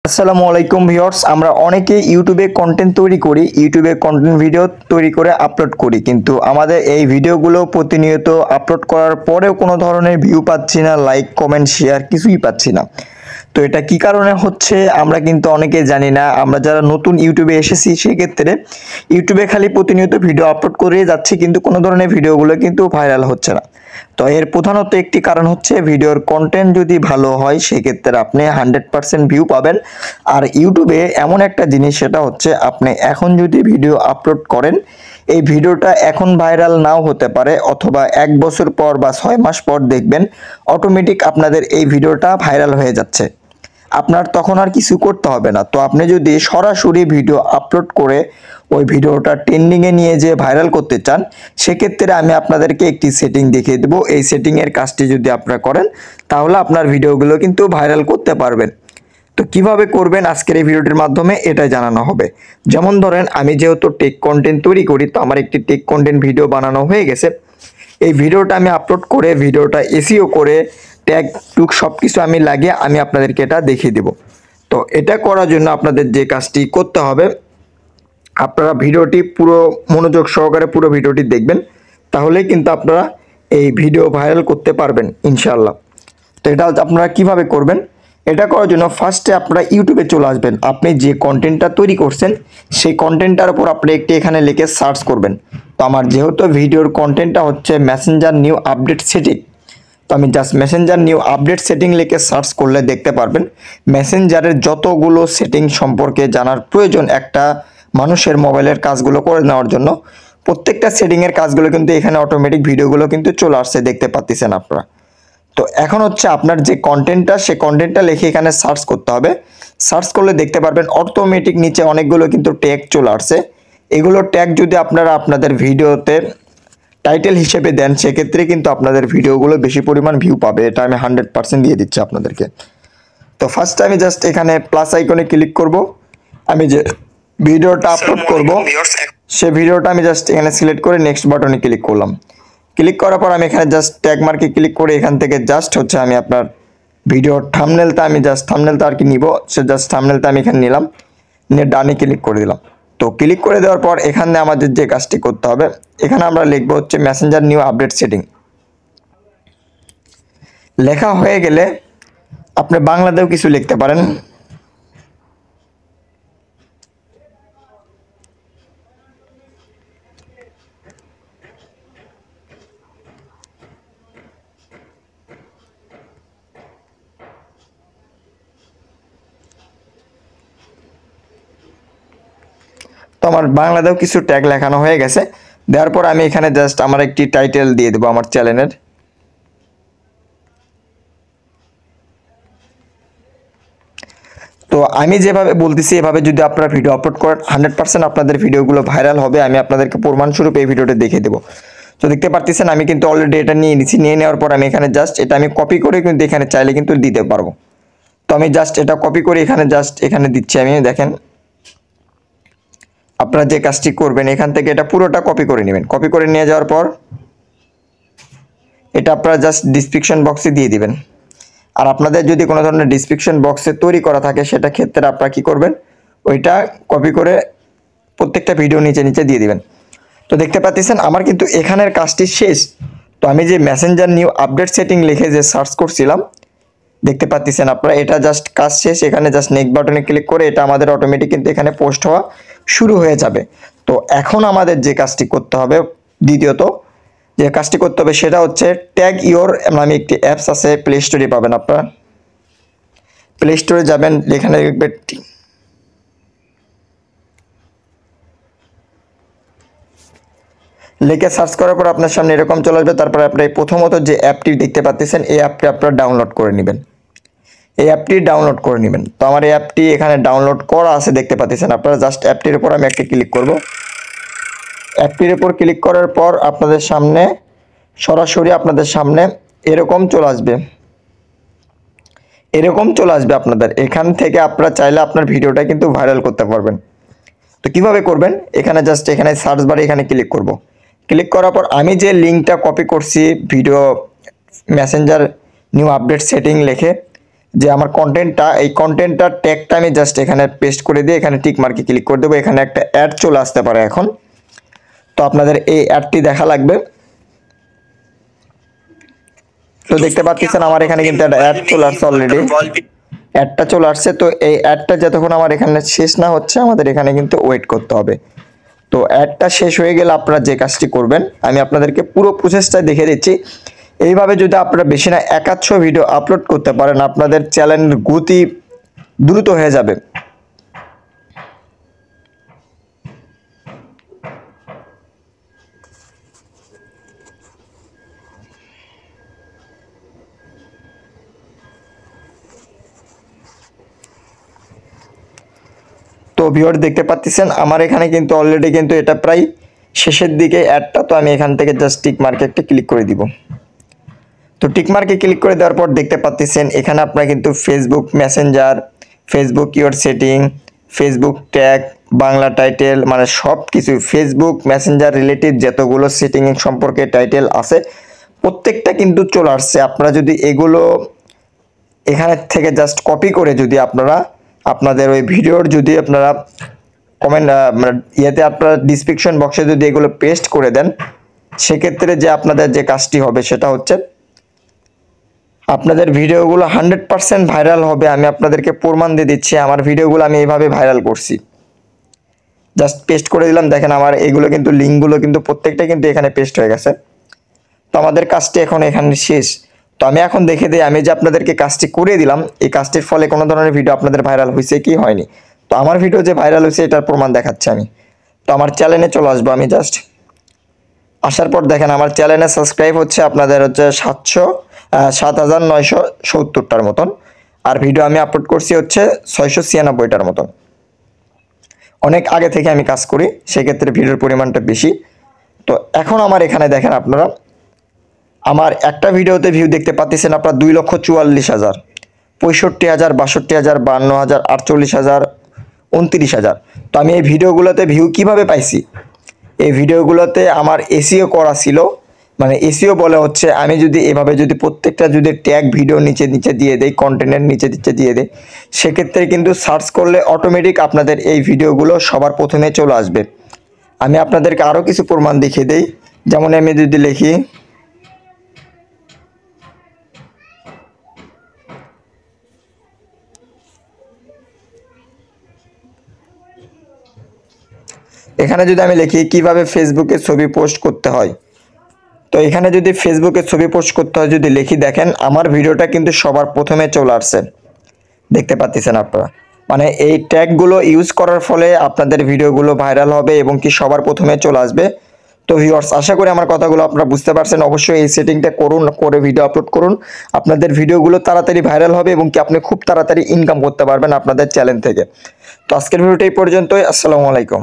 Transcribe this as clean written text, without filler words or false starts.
আসসালামু আলাইকুম ভিউয়ার্স, আমরা অনেকে ইউটিউবে কন্টেন্ট তৈরি করি, ইউটিউবে কন্টেন্ট ভিডিও তৈরি করে আপলোড করি, কিন্তু আমাদের এই ভিডিওগুলো প্রতিনিয়ত আপলোড করার পরেও কোনো ধরনের ভিউ পাচ্ছি না, লাইক কমেন্ট শেয়ার কিছুই পাচ্ছি না। তো এটা কি কারণে হচ্ছে আমরা কিন্তু অনেকে জানি না। আমরা যারা নতুন ইউটিউবে এসেছি সেক্ষেত্রে ইউটিউবে খালি প্রতিনিয়ত ভিডিও আপলোড করে যাচ্ছি, কিন্তু কোনো ধরনের ভিডিওগুলো কিন্তু ভাইরাল হচ্ছে না। তো এর প্রধানত একটি কারণ হচ্ছে ভিডিওর কন্টেন্ট যদি ভালো হয় সেক্ষেত্রে আপনি 100% ভিউ পাবেন। আর ইউটিউবে এমন একটা জিনিস, সেটা হচ্ছে আপনি এখন যদি ভিডিও আপলোড করেন, এই ভিডিওটা এখন ভাইরাল নাও হতে পারে, অথবা 1 বছর পর বা 6 মাস পর দেখবেন অটোমেটিক আপনাদের এই ভিডিওটা ভাইরাল হয়ে যাচ্ছে। আপনার তখন আর কিছু করতে হবে না। তো আপনি যদি সরাসরি ভিডিও আপলোড করে ওই ভিডিওটা ট্রেন্ডিংয়ে নিয়ে যে ভাইরাল করতে চান, সেক্ষেত্রে আমি আপনাদেরকে একটি সেটিং দেখিয়ে দেবো। এই সেটিংয়ের কাজটি যদি আপনারা করেন তাহলে আপনার ভিডিওগুলো কিন্তু ভাইরাল করতে পারবেন। তো কিভাবে করবেন আজকের এই ভিডিওটির মাধ্যমে এটাই জানানো হবে। যেমন ধরেন, আমি যেহেতু টেক কন্টেন্ট তৈরি করি, তো আমার একটি টেক কন্টেন্ট ভিডিও বানানো হয়ে গেছে। এই ভিডিওটা আমি আপলোড করে ভিডিওটা এসইও করে ট্যাগ টুক সব কিছু আমি লাগিয়ে আমি আপনাদেরকে এটা দেখিয়ে দেব। তো এটা করার জন্য আপনাদের যে কাজটি করতে হবে, আপনারা ভিডিওটি পুরো মনোযোগ সহকারে পুরো ভিডিওটি দেখবেন, তাহলেই কিন্তু আপনারা এই ভিডিও ভাইরাল করতে পারবেন ইনশাআল্লাহ। তো এটা আপনারা কিভাবে করবেন, এটা করার জন্য ফার্স্টে আপনারা ইউটিউবে চলে আসবেন। আপনি যে কন্টেন্টটা তৈরি করছেন সেই কন্টেন্টটার উপর আপনি একটি এখানে লিখে সার্চ করবেন। তো আমার যেহেতু ভিডিওর কন্টেন্টটা হচ্ছে মেসেঞ্জার নিউ আপডেট সেটিং, তো আমি just Messenger new update setting লিখে সার্চ করলে দেখতে পারবেন মেসেঞ্জারের যতগুলো সেটিং সম্পর্কে জানার প্রয়োজন একটা মানুষের মোবাইলের কাজগুলো করে নেওয়ার জন্য, প্রত্যেকটা সেটিংয়ের কাজগুলো কিন্তু এখানে অটোমেটিক ভিডিওগুলো কিন্তু চলে আসছে, দেখতে পাচ্ছেন আপনারা। তো এখন হচ্ছে আপনার যে কন্টেন্টটা, সেই কন্টেন্টটা লিখে এখানে সার্চ করতে হবে। সার্চ করলে দেখতে পারবেন অটোমেটিক নিচে অনেকগুলো কিন্তু ট্যাগ চলে আসছে। এগুলো ট্যাগ যদি আপনারা আপনাদের ভিডিওতে টাইটেল হিসেবে দেন, সেক্ষেত্রে কিন্তু আপনাদের ভিডিওগুলো বেশি পরিমাণ ভিউ পাবে, এটা আমি 100% দিয়ে দিচ্ছি আপনাদেরকে। তো ফার্স্টে আমি জাস্ট এখানে প্লাস আইকনে ক্লিক করব। আমি যে ভিডিওটা আপলোড করব সে ভিডিওটা আমি জাস্ট এখানে সিলেক্ট করে নেক্সট বাটনে ক্লিক করলাম। ক্লিক করার পর আমি এখানে জাস্ট ট্যাগ মার্কে ক্লিক করে এখান থেকে জাস্ট হচ্ছে আমি আপনার ভিডিওর থাম্বনেলটা আমি জাস্ট থাম্বনেলটা আর কি নিব, সে জাস্ট থাম্বনেলটা আমি এখানে নিলাম, নিয়ে ডানে ক্লিক করে দিলাম। তো ক্লিক করে দেওয়ার পর এখানে আমাদের যে কাজটি করতে হবে, এখানে আমরা লিখবো হচ্ছে মেসেঞ্জার নিউ আপডেট সেটিং। লেখা হয়ে গেলে আপনি বাংলাতেও কিছু লিখতে পারেন। তো আমার বাংলাতেও কিছু ট্যাগ লেখানো হয়ে গেছে। দেওয়ার পর আমি এখানে জাস্ট আমার একটি টাইটেল দিয়ে দেবো আমার চ্যানেলের। তো আমি যেভাবে বলতেছি এভাবে যদি আপনারা ভিডিও আপলোড করেন, 100% আপনাদের ভিডিওগুলো ভাইরাল হবে। আমি আপনাদেরকে প্রমাণস্বরূপ এই ভিডিওটা দেখিয়ে দেবো। তো দেখতে পাচ্ছেন আমি কিন্তু অলরেডি এটা নিয়ে নিচ্ছি। নিয়ে নেওয়ার পর আমি এখানে জাস্ট এটা আমি কপি করে কিন্তু এখানে চাইলে কিন্তু দিতে পারবো। তো আমি জাস্ট এটা কপি করে এখানে জাস্ট এখানে দিচ্ছি আমি। দেখেন, আপনারা যে কাজটি করবেন এখান থেকে এটা পুরোটা কপি করে নেবেন। কপি করে নিয়ে যাওয়ার পর এটা আপনারা জাস্ট ডিসক্রিপশন বক্সে দিয়ে দিবেন। আর আপনাদের যদি কোনো ধরনের ডিসক্রিপশন বক্সে তৈরি করা থাকে, সেটা ক্ষেত্রে আপনারা কি করবেন, ওইটা কপি করে প্রত্যেকটা ভিডিও নিচে নিচে দিয়ে দিবেন। তো দেখতে পাচ্ছেন আমার কিন্তু এখানের কাজটি শেষ। তো আমি যে মেসেঞ্জার নিউ আপডেট সেটিং লিখে যে সার্চ করছিলাম, দেখতে পাচ্ছেন আপনারা এটা জাস্ট কাজ শেষ। এখানে জাস্ট নেক্সট বাটনে ক্লিক করে এটা আমাদের অটোমেটিক কিন্তু এখানে পোস্ট হওয়া শুরু হয়ে যাবে। তো এখন আমাদের যে কাজটি করতে হবে, দ্বিতীয়ত যে কাজটি করতে হবে সেটা হচ্ছে ট্যাগ ইওর নামে একটি অ্যাপস আছে, প্লে স্টোরে পাবেন। আপনারা প্লে স্টোরে যাবেন, এখানে লিখবেন লিখে সার্চ করার পর আপনার সামনে এরকম চলে আসবে। তারপরে আপনি প্রথমত যে অ্যাপটি দেখতে পাচ্ছেন এই অ্যাপটি আপনারা ডাউনলোড করে নেবেন। এই অ্যাপটি ডাউনলোড করে নেবেন। তো আমার এই অ্যাপটি এখানে ডাউনলোড করা আছে, দেখতে পাচ্ছেন আপনারা। জাস্ট অ্যাপটির উপর আমি একটা ক্লিক করব। অ্যাপটির উপর ক্লিক করার পর আপনাদের সামনে সরাসরি আপনাদের সামনে এরকম চলে আসবে। এরকম চলে আসবে আপনাদের। এখান থেকে আপনারা চাইলে আপনার ভিডিওটা কিন্তু ভাইরাল করতে পারবেন। তো কিভাবে করবেন, এখানে জাস্ট এখানে সার্চ বারে এখানে ক্লিক করব। ক্লিক করার পর আমি যে লিঙ্কটা কপি করছি video Messenger new update setting লিখে, যে আমার কন্টেন্টটা, এই কন্টেন্টটার ট্যাগটা আমি জাস্ট এখানে পেস্ট করে দিয়ে এখানে টিক মার্কে ক্লিক করে দেবো। এখানে একটা অ্যাড চলে আসতে পারে এখন, তো আপনাদের এই অ্যাডটি দেখা লাগবে। তো দেখতে পাচ্ছেন আমার এখানে কিন্তু একটা অ্যাড চলে আসছে অলরেডি, অ্যাডটা চলে আসছে। তো এই অ্যাডটা যতক্ষণ আমার এখানে শেষ না হচ্ছে আমাদের এখানে কিন্তু ওয়েট করতে হবে। তো অ্যাডটা শেষ হয়ে গেলে আপনারা যে কাজটি করবেন আমি আপনাদেরকে পুরো প্রসেসটা দেখে দিচ্ছি। এইভাবে যদি আপনারা বেশি না 100 ভিডিও আপলোড করতে পারেন আপনাদের চ্যানেলের গতি দ্রুত হয়ে যাবে। তো ভিউয়ার দেখতে পাচ্ছেন আমার এখানে কিন্তু অলরেডি কিন্তু এটা প্রায় শেষের দিকে অ্যাডটা। তো আমি এখান থেকে জাস্ট টিক মার্কে একটা ক্লিক করে দিব। তো টিক মার্কে ক্লিক করে দেওয়ার পর দেখতে পাচ্ছেন এখানে আপনারা কিন্তু Facebook Messenger, Facebook your setting, Facebook tag, Bangla title, মানে সব কিছু ফেসবুক মেসেঞ্জার রিলেটেড যতগুলো সেটিং সম্পর্কে টাইটেল আছে প্রত্যেকটা কিন্তু চলে আসছে। আপনারা যদি এগুলো এখানে থেকে জাস্ট কপি করে যদি আপনারা আপনাদের ওই ভিডিওর যদি আপনারা কমেন্ট মানে ইয়েতে আপনারা ডিসক্রিপশন বক্সে যদি এগুলো পেস্ট করে দেন, সেক্ষেত্রে যে আপনাদের যে কাজটি হবে সেটা হচ্ছে আপনাদের ভিডিওগুলো 100% ভাইরাল হবে। আমি আপনাদেরকে প্রমাণ দিয়ে দিচ্ছি, আমার ভিডিওগুলো আমি এইভাবে ভাইরাল করছি। জাস্ট পেস্ট করে দিলাম, দেখেন আমার এগুলো কিন্তু লিঙ্কগুলো কিন্তু প্রত্যেকটা কিন্তু এখানে পেস্ট হয়ে গেছে। তো আমাদের কাজটি এখন এখানে শেষ। তো আমি এখন দেখে দিই আমি যে আপনাদেরকে কাজটি করে দিলাম এই কাজটির ফলে কোনো ধরনের ভিডিও আপনাদের ভাইরাল হয়েছে কি হয়নি। তো আমার ভিডিও যে ভাইরাল হয়েছে এটার প্রমাণ দেখাচ্ছি আমি। তো আমার চ্যানেলে চলে আসবো আমি, জাস্ট আসার পর দেখেন আমার চ্যানেলে সাবস্ক্রাইব হচ্ছে আপনাদের হচ্ছে 7,970টার মতন, আর ভিডিও আমি আপলোড করছি হচ্ছে 696টার মতন। অনেক আগে থেকে আমি কাজ করি, সেক্ষেত্রে ভিডিওর পরিমাণটা বেশি। তো এখন আমার এখানে দেখেন আপনারা আমার একটা ভিডিওতে ভিউ দেখতে পাচ্ছেন আপনারা 2,44,000, 65,000, 62,000, 52,000, 48,000, 29,000। তো আমি এই ভিডিওগুলোতে ভিউ কিভাবে পাইছি, এই ভিডিওগুলোতে আমার এসইও করা ছিল। মানে এসইও বলে হচ্ছে আমি যদি এভাবে যদি প্রত্যেকটা যদি ট্যাগ ভিডিও নিচে নিচে দিয়ে দেই, কন্টেন্টের নিচে নিচে দিয়ে দেই, সেক্ষেত্রে কিন্তু সার্চ করলে অটোমেটিক আপনাদের এই ভিডিওগুলো সবার প্রথমে চলে আসবে। আমি আপনাদেরকে আরও কিছু প্রমাণ দেখিয়ে দেই, যেমন আমি যদি লিখি এখানে যদি আমি লিখি কিভাবে ফেসবুকে ছবি পোস্ট করতে হয়, তো এখানে যদি ফেসবুকে ছবি পোস্ট করতে হয় যদি লিখি, দেখেন আমার ভিডিওটা কিন্তু সবার প্রথমে চলে আসছে, দেখতে পাচ্ছেন আপনারা। মানে এই ট্যাগগুলো ইউজ করার ফলে আপনাদের ভিডিওগুলো ভাইরাল হবে এবং কি সবার প্রথমে চলে আসবে। তো ভিউয়ার্স আশা করি আমার কথাগুলো আপনারা বুঝতে পারছেন। অবশ্যই এই সেটিংটা করুন, করে ভিডিও আপলোড করুন, আপনাদের ভিডিওগুলো তাড়াতাড়ি ভাইরাল হবে এবং কি আপনি খুব তাড়াতাড়ি ইনকাম করতে পারবেন আপনাদের চ্যানেল থেকে। তো আজকের ভিডিওটা এই পর্যন্তই। আসসালামু আলাইকুম।